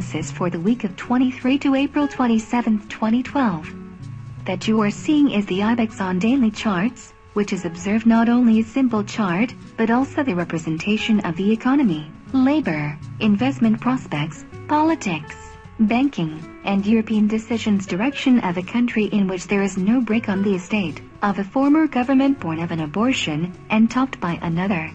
analysis for the week of 23 to April 27, 2012. That you are seeing is the IBEX on daily charts, which is observed not only a simple chart, but also the representation of the economy, labor, investment prospects, politics, banking, and European decisions direction of a country in which there is no break on the estate of a former government born of an abortion and topped by another.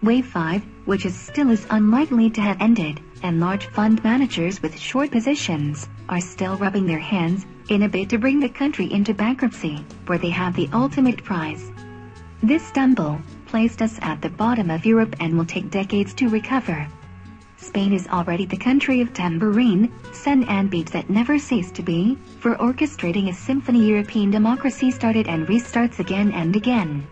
Wave 5, which still is unlikely to have ended, and large fund managers with short positions are still rubbing their hands in a bid to bring the country into bankruptcy, where they have the ultimate prize. This stumble placed us at the bottom of Europe and will take decades to recover. Spain is already the country of tambourine, sun and beats that never cease to be, for orchestrating a symphony European democracy started and restarts again and again.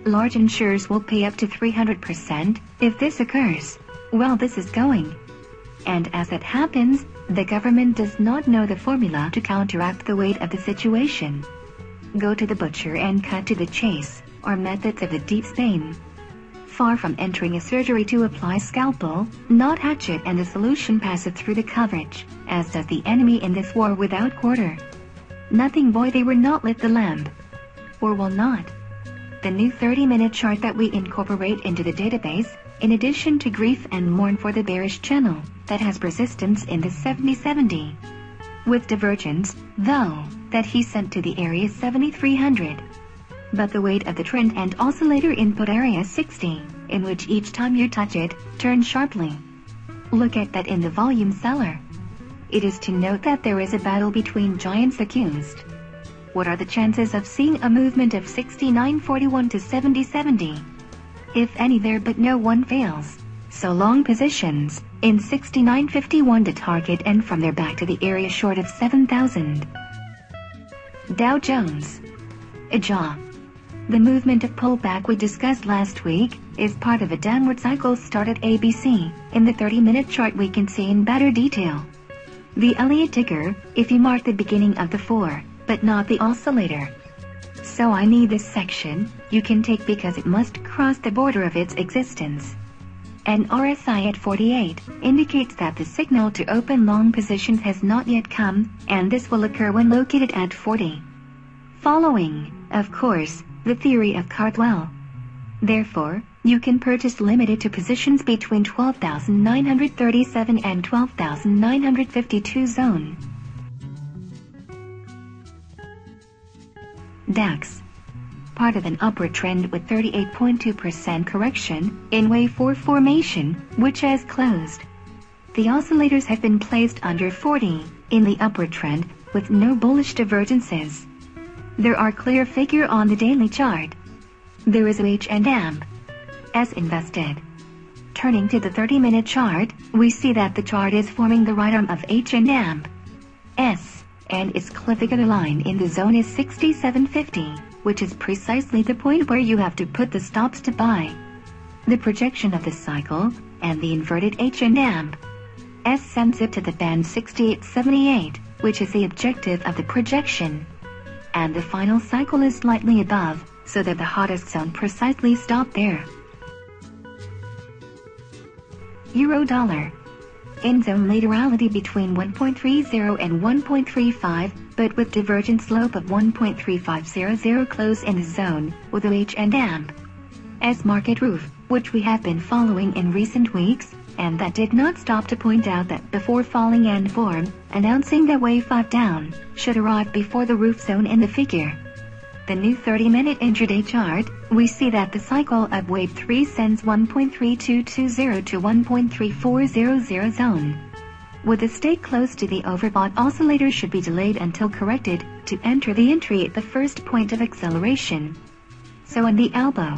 Large insurers will pay up to 300% if this occurs. Well, this is going. And as it happens, the government does not know the formula to counteract the weight of the situation. Go to the butcher and cut to the chase are methods of the deep Spain. Far from entering a surgery to apply scalpel, not hatchet, and the solution passes through the coverage, as does the enemy in this war without quarter. Nothing, boy, they were not lit the lamp. Or will not. The new 30-minute chart that we incorporate into the database, in addition to grief and mourn for the bearish channel that has persistence in the 70-70. With divergence, though, that he sent to the area 7300. But the weight of the trend and oscillator input area 60, in which each time you touch it, turns sharply. Look at that in the volume seller. It is to note that there is a battle between giants accused. What are the chances of seeing a movement of 6941 to 7070? If any there, but no one fails. So long positions in 6951 to target and from there back to the area short of 7000. Dow Jones. A jaw. The movement of pullback we discussed last week is part of a downward cycle started ABC. In the 30-minute chart we can see in better detail. The Elliott ticker, if you mark the beginning of the 4, but not the oscillator. So I need this section, you can take because it must cross the border of its existence. An RSI at 48 indicates that the signal to open long positions has not yet come, and this will occur when located at 40. Following, of course, the theory of Cardwell. Therefore, you can purchase limited to positions between 12,937 and 12,952 zone. DAX. Part of an upward trend with 38.2% correction in wave 4 formation, which has closed. The oscillators have been placed under 40 in the upward trend with no bullish divergences. There are clear figure on the daily chart. There is H&M as invested. Turning to the 30-minute chart, we see that the chart is forming the right arm of H&M S, and its clavicular line in the zone is 6750, which is precisely the point where you have to put the stops to buy. The projection of the cycle and the inverted H&M S sends it to the band 6878, which is the objective of the projection. And the final cycle is slightly above, so that the hottest zone precisely stopped there. Euro-dollar. In zone laterality between 1.30 and 1.35, but with divergent slope of 1.3500 close in the zone, with H&M as market roof, which we have been following in recent weeks, and that did not stop to point out that before falling and form, announcing that wave 5 down should arrive before the roof zone in the figure. The new 30-minute intraday chart, we see that the cycle of wave 3 sends 1.3220 to 1.3400 zone. With the stay close to the overbought oscillator should be delayed until corrected to enter the entry at the first point of acceleration. So in the elbow.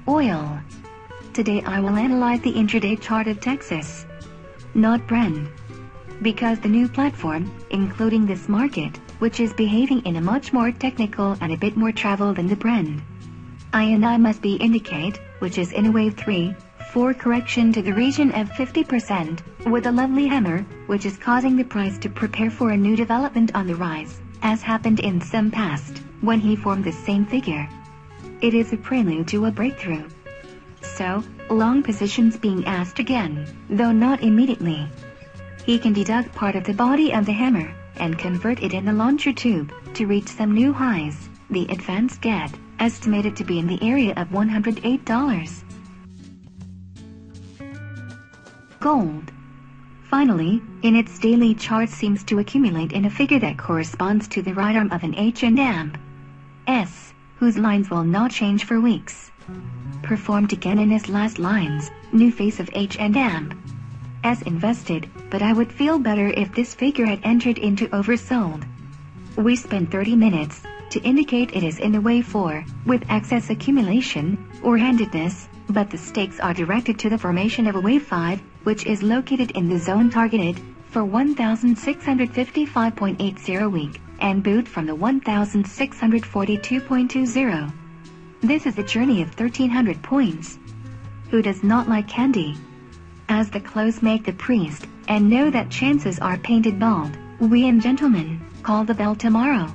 Oil. Today I will analyze the intraday chart of Texas, not Brent. Because the new platform, including this market, which is behaving in a much more technical and a bit more travel than the Brent. I must be indicate, which is in a wave 3, 4 correction to the region of 50%, with a lovely hammer, which is causing the price to prepare for a new development on the rise, as happened in some past, when he formed the same figure. It is a prelude to a breakthrough. So, long positions being asked again, though not immediately. He can deduct part of the body of the hammer and convert it in the launcher tube to reach some new highs. The advanced get, estimated to be in the area of $108. Gold. Finally, in its daily chart seems to accumulate in a figure that corresponds to the right arm of an H&M S, whose lines will not change for weeks. Performed again in his last lines, new face of H&M S invested, but I would feel better if this figure had entered into oversold. We spent 30 minutes to indicate it is in the wave 4, with excess accumulation or handedness, but the stakes are directed to the formation of a wave 5, which is located in the zone targeted for 1655.80 week and boot from the 1642.20. This is a journey of 1300 points. Who does not like candy? As the clothes make the priest, and know that chances are painted bald, we and gentlemen, call the bell tomorrow.